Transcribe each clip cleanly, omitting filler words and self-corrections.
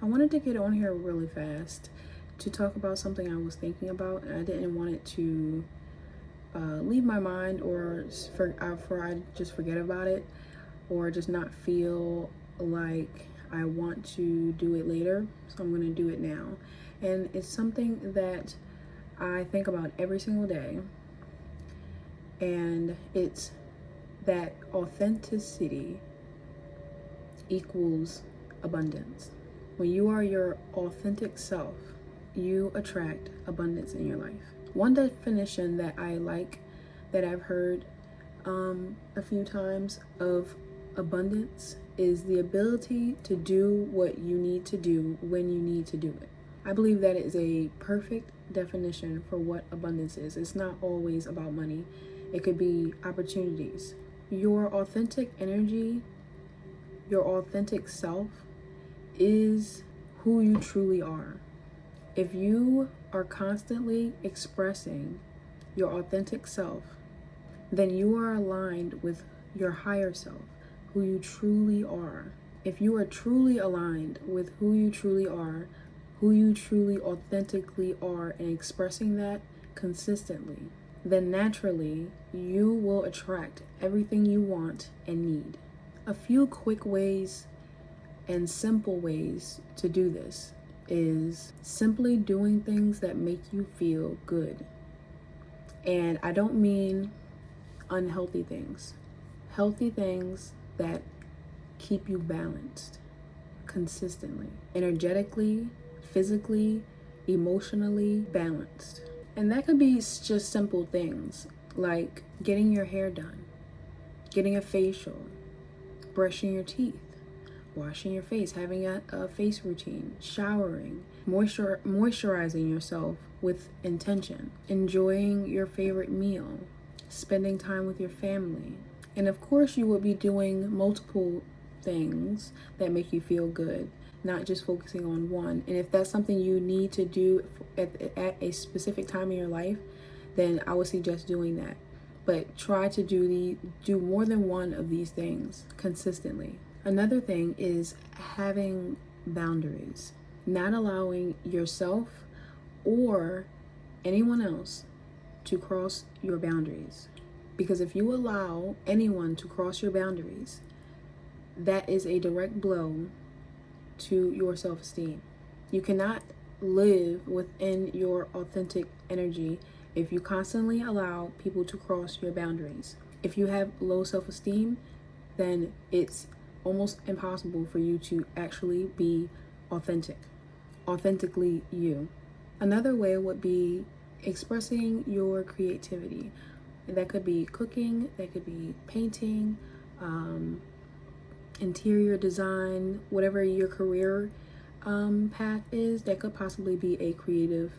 I wanted to get on here really fast to talk about something I was thinking about, and I didn't want it to leave my mind or I just forget about it or just not feel like I want to do it later. So I'm going to do it now. And it's something that I think about every single day, and it's that authenticity equals abundance. When you are your authentic self, you attract abundance in your life. One definition that I like, that I've heard a few times of abundance, is the ability to do what you need to do when you need to do it. I believe that is a perfect definition for what abundance is. It's not always about money. It could be opportunities. Your authentic energy, your authentic self is who you truly are. If you are constantly expressing your authentic self, then you are aligned with your higher self, who you truly are. If you are truly aligned with who you truly are, who you truly authentically are, and expressing that consistently, then naturally you will attract everything you want and need. A few quick ways and simple ways to do this is simply doing things that make you feel good. And I don't mean unhealthy things. Healthy things that keep you balanced consistently, energetically, physically, emotionally balanced. And that could be just simple things like getting your hair done, getting a facial, brushing your teeth, washing your face, having a face routine, showering, moisturizing yourself with intention, enjoying your favorite meal, spending time with your family. And of course, you will be doing multiple things that make you feel good, not just focusing on one. And if that's something you need to do at a specific time in your life, then I would suggest doing that. But try to do more than one of these things consistently. Another thing is having boundaries, not allowing yourself or anyone else to cross your boundaries. Because if you allow anyone to cross your boundaries, that is a direct blow to your self-esteem. You cannot live within your authentic energy if you constantly allow people to cross your boundaries. If you have low self-esteem, then it's almost impossible for you to actually be authentically you. Another way would be expressing your creativity. That could be cooking, that could be painting, interior design, whatever your career path is, that could possibly be a creative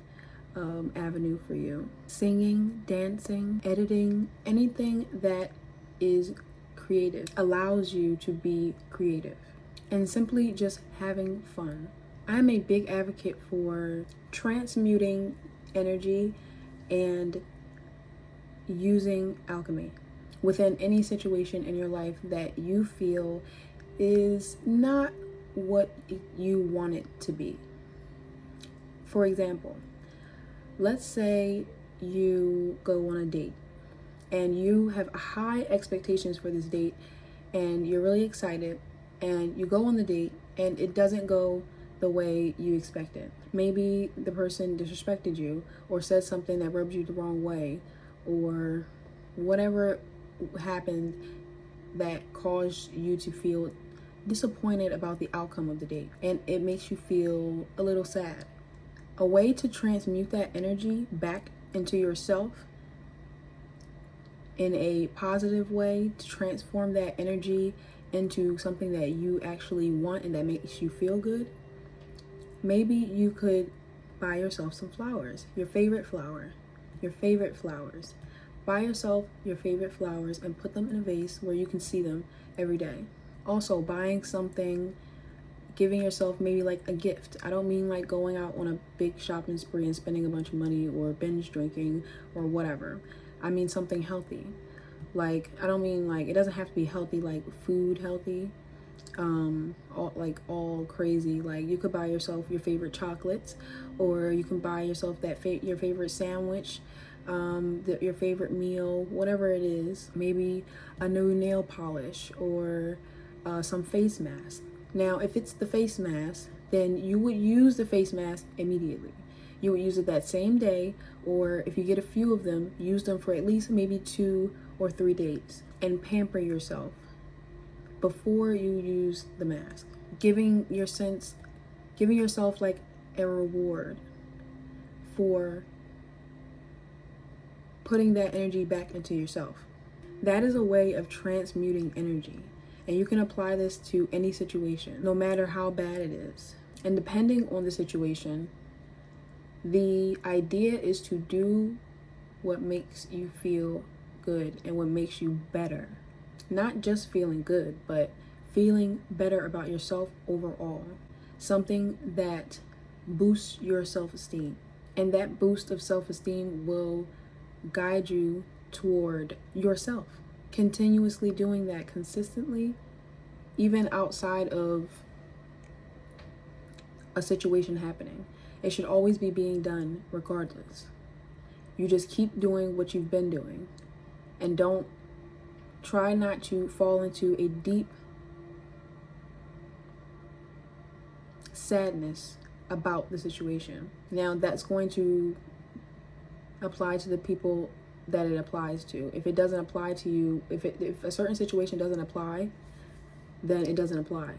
avenue for you. Singing, dancing, editing, anything that is creative allows you to be creative. And simply just having fun. I'm a big advocate for transmuting energy and using alchemy within any situation in your life that you feel is not what you want it to be. For example, let's say you go on a date and you have high expectations for this date and you're really excited, and you go on the date and it doesn't go the way you expected. Maybe the person disrespected you or said something that rubbed you the wrong way, or whatever happened that caused you to feel disappointed about the outcome of the date, and it makes you feel a little sad. A way to transmute that energy back into yourself in a positive way, to transform that energy into something that you actually want and that makes you feel good. Maybe you could buy yourself some flowers, your favorite flowers. Buy yourself your favorite flowers and put them in a vase where you can see them every day. Also, buying something, giving yourself maybe like a gift. I don't mean like going out on a big shopping spree and spending a bunch of money or binge drinking or whatever. I mean something healthy. Like, I don't mean like, it doesn't have to be healthy, like food healthy. all crazy. Like, you could buy yourself your favorite chocolates, or you can buy yourself your favorite sandwich, your favorite meal, whatever it is. Maybe a new nail polish, or some face mask. Now, if it's the face mask, then you would use the face mask immediately. You would use it that same day, or if you get a few of them, use them for at least maybe 2 or 3 days, and pamper yourself before you use the mask. Giving yourself like a reward for putting that energy back into yourself. That is a way of transmuting energy. And you can apply this to any situation, no matter how bad it is. And depending on the situation, the idea is to do what makes you feel good and what makes you better. Not just feeling good, but feeling better about yourself overall. Something that boosts your self-esteem. And that boost of self-esteem will guide you toward yourself. Continuously doing that consistently, even outside of a situation happening. It should always be being done regardless. You just keep doing what you've been doing, and try not to fall into a deep sadness about the situation. Now, that's going to apply to the people that it applies to. If it doesn't apply to you, if a certain situation doesn't apply, then it doesn't apply.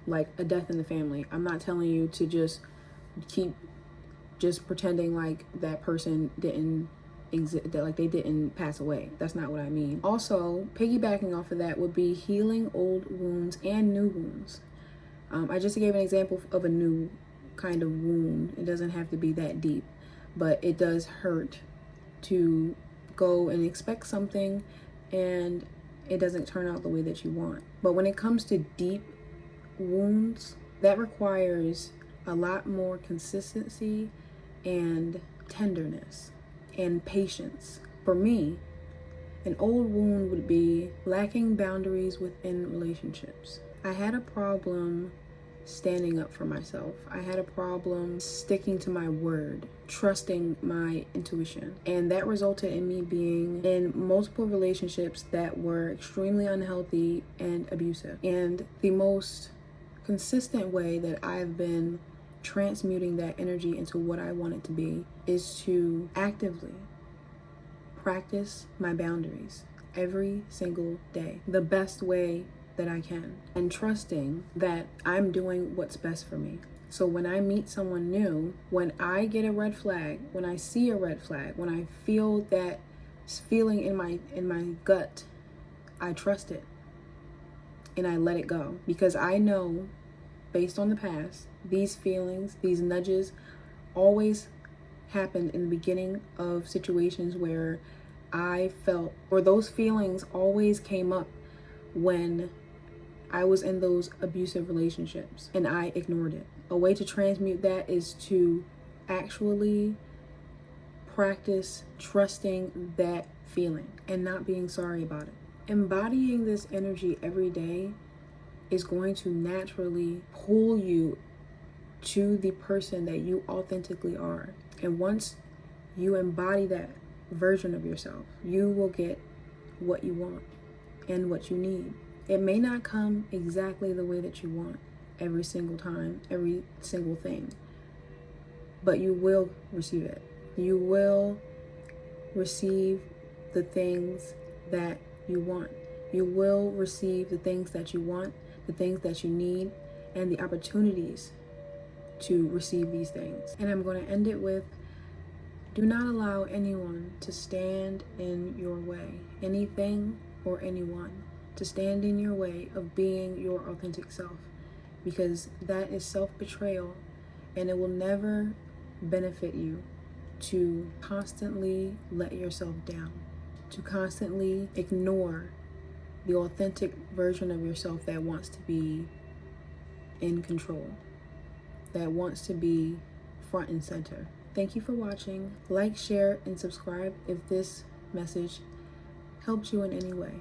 Like a death in the family. I'm not telling you to just keep pretending like that person didn't exist, that like they didn't pass away. That's not what I mean. Also, piggybacking off of that would be healing old wounds and new wounds. I just gave an example of a new kind of wound. It doesn't have to be that deep, but it does hurt to go and expect something and it doesn't turn out the way that you want. But when it comes to deep wounds, that requires a lot more consistency and tenderness and patience. For me, an old wound would be lacking boundaries within relationships. I had a problem standing up for myself. I had a problem sticking to my word, trusting my intuition. And that resulted in me being in multiple relationships that were extremely unhealthy and abusive. And the most consistent way that I've been transmuting that energy into what I want it to be is to actively practice my boundaries every single day, the best way that I can, and trusting that I'm doing what's best for me. So when I meet someone new, when I get a red flag, when I see a red flag, when I feel that feeling in my gut, I trust it and I let it go, because I know, based on the past, these feelings, these nudges always happened in the beginning of situations where I felt, or those feelings always came up when I was in those abusive relationships and I ignored it. A way to transmute that is to actually practice trusting that feeling and not being sorry about it. Embodying this energy every day is going to naturally pull you to the person that you authentically are. And once you embody that version of yourself, you will get what you want and what you need. It may not come exactly the way that you want every single time, every single thing, but you will receive it. You will receive the things that you want. You will receive the things that you want, the things that you need, and the opportunities to receive these things. And I'm going to end it with, do not allow anyone to stand in your way, anything or anyone to stand in your way of being your authentic self, because that is self-betrayal, and it will never benefit you to constantly let yourself down, to constantly ignore the authentic version of yourself that wants to be in control, that wants to be front and center. Thank you for watching. Like, share, and subscribe if this message helped you in any way.